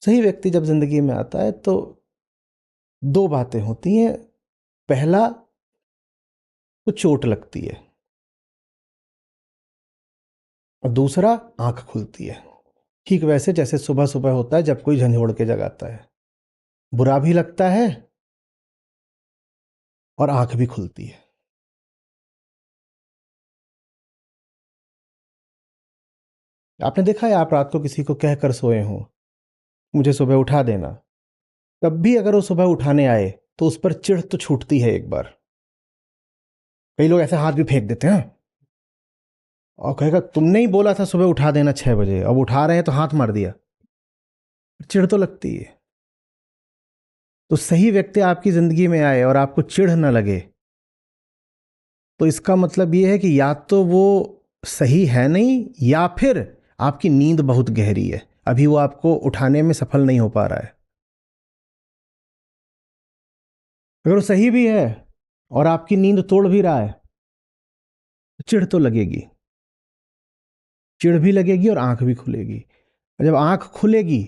सही व्यक्ति जब जिंदगी में आता है तो दो बातें होती हैं। पहला, तो चोट लगती है, और दूसरा, आंख खुलती है। ठीक वैसे जैसे सुबह सुबह होता है जब कोई झंझोड़ के जगाता है, बुरा भी लगता है और आंख भी खुलती है। आपने देखा है, आप रात को किसी को कहकर सोए हो मुझे सुबह उठा देना, तब भी अगर वो सुबह उठाने आए तो उस पर चिढ़ तो छूटती है एक बार। कई लोग ऐसे हाथ भी फेंक देते हैं और कहेगा तुमने ही बोला था सुबह उठा देना 6 बजे, अब उठा रहे हैं तो हाथ मार दिया। चिढ़ तो लगती है। तो सही व्यक्ति आपकी जिंदगी में आए और आपको चिढ़ न लगे तो इसका मतलब ये है कि या तो वो सही है नहीं, या फिर आपकी नींद बहुत गहरी है, अभी वो आपको उठाने में सफल नहीं हो पा रहा है। अगर वो सही भी है और आपकी नींद तोड़ भी रहा है तो चिढ़ तो लगेगी। चिढ़ भी लगेगी और आंख भी खुलेगी। और जब आंख खुलेगी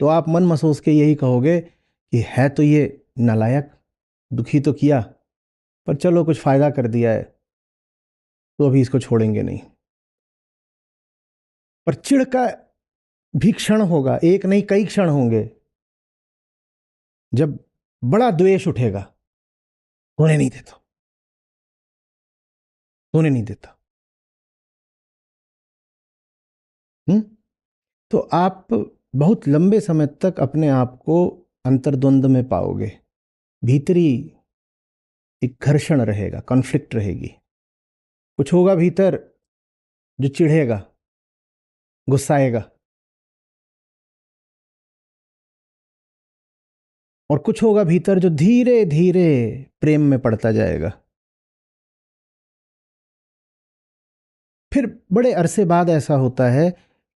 तो आप मन महसूस के यही कहोगे कि है तो ये नालायक, दुखी तो किया, पर चलो कुछ फायदा कर दिया है तो अभी इसको छोड़ेंगे नहीं। पर चिढ़ का भी क्षण होगा, एक नहीं कई क्षण होंगे जब बड़ा द्वेष उठेगा, होने नहीं देता, होने नहीं देता। तो आप बहुत लंबे समय तक अपने आप को अंतर्द्वंद में पाओगे। भीतरी एक घर्षण रहेगा, कॉन्फ्लिक्ट रहेगी। कुछ होगा भीतर जो चिढ़ेगा, गुस्साएगा, और कुछ होगा भीतर जो धीरे धीरे प्रेम में पड़ता जाएगा। फिर बड़े अरसे बाद ऐसा होता है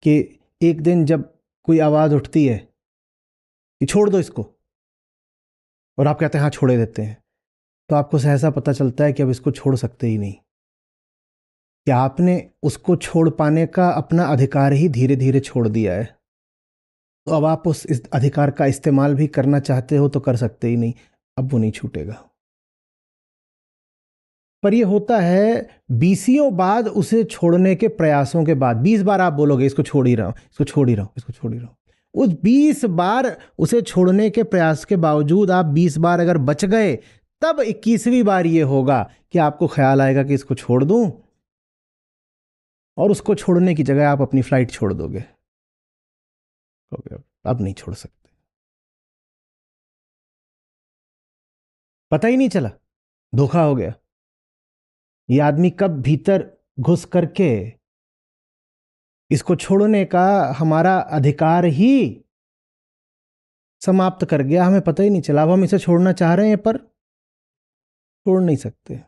कि एक दिन जब कोई आवाज उठती है कि छोड़ दो इसको, और आप कहते हैं हाँ छोड़े देते हैं, तो आपको सहसा पता चलता है कि अब इसको छोड़ सकते ही नहीं, कि आपने उसको छोड़ पाने का अपना अधिकार ही धीरे धीरे छोड़ दिया है। तो अब आप उस इस अधिकार का इस्तेमाल भी करना चाहते हो तो कर सकते ही नहीं, अब वो नहीं छूटेगा। पर ये होता है बीसियों बाद उसे छोड़ने के प्रयासों के बाद। 20 बार आप बोलोगे इसको छोड़ ही रहा हूं, इसको छोड़ ही रहा हूं, इसको छोड़ ही रहा हूं। उस 20 बार उसे छोड़ने के प्रयास के बावजूद आप 20 बार अगर बच गए, तब 21वीं बार ये होगा कि आपको ख्याल आएगा कि इसको छोड़ दूं, और उसको छोड़ने की जगह आप अपनी फ्लाइट छोड़ दोगे। अब नहीं छोड़ सकते, पता ही नहीं चला, धोखा हो गया। ये आदमी कब भीतर घुस करके इसको छोड़ने का हमारा अधिकार ही समाप्त कर गया, हमें पता ही नहीं चला। अब हम इसे छोड़ना चाह रहे हैं पर छोड़ नहीं सकते।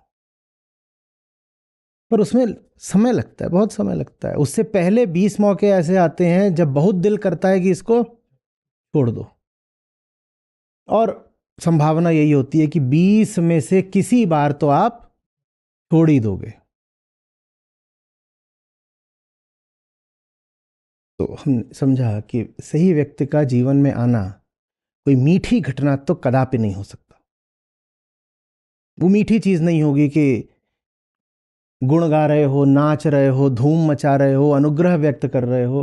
पर उसमें समय लगता है, बहुत समय लगता है। उससे पहले 20 मौके ऐसे आते हैं जब बहुत दिल करता है कि इसको छोड़ दो, और संभावना यही होती है कि 20 में से किसी बार तो आप छोड़ ही दोगे। तो हम समझा कि सही व्यक्ति का जीवन में आना कोई मीठी घटना तो कदापि नहीं हो सकता। वो मीठी चीज नहीं होगी कि गुण गा रहे हो, नाच रहे हो, धूम मचा रहे हो, अनुग्रह व्यक्त कर रहे हो।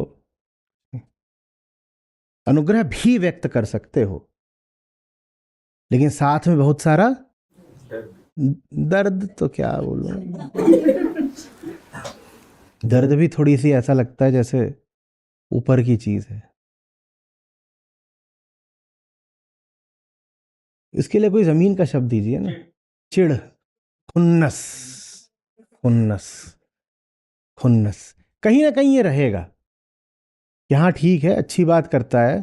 अनुग्रह भी व्यक्त कर सकते हो, लेकिन साथ में बहुत सारा दर्द। तो क्या बोलूं, दर्द भी थोड़ी सी ऐसा लगता है जैसे ऊपर की चीज है। इसके लिए कोई जमीन का शब्द दीजिए ना। चिढ़, खुन्नस, खुन्नस, खुन्नस, कहीं ना कहीं ये रहेगा। यहां ठीक है, अच्छी बात करता है,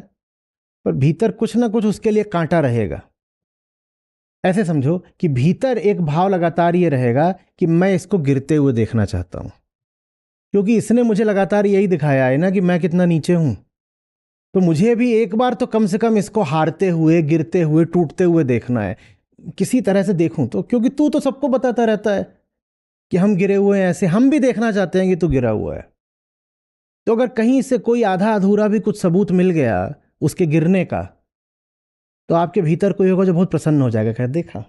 पर भीतर कुछ ना कुछ उसके लिए कांटा रहेगा। ऐसे समझो कि भीतर एक भाव लगातार ये रहेगा कि मैं इसको गिरते हुए देखना चाहता हूं, क्योंकि इसने मुझे लगातार यही दिखाया है ना कि मैं कितना नीचे हूं। तो मुझे भी एक बार तो कम से कम इसको हारते हुए, गिरते हुए, टूटते हुए देखना है। किसी तरह से देखूं तो, क्योंकि तू तो सबको बताता रहता है कि हम गिरे हुए हैं, ऐसे हम भी देखना चाहते हैं कि तू गिरा हुआ है। तो अगर कहीं से कोई आधा अधूरा भी कुछ सबूत मिल गया उसके गिरने का, तो आपके भीतर कोई होगा जो बहुत प्रसन्न हो जाएगा, कह देखा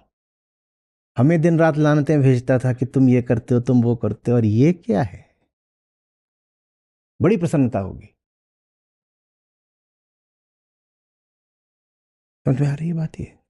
हमें दिन रात लानतें भेजता था कि तुम ये करते हो, तुम वो करते हो, और ये क्या है। बड़ी प्रसन्नता होगी। समझ में आ रही है बात ये?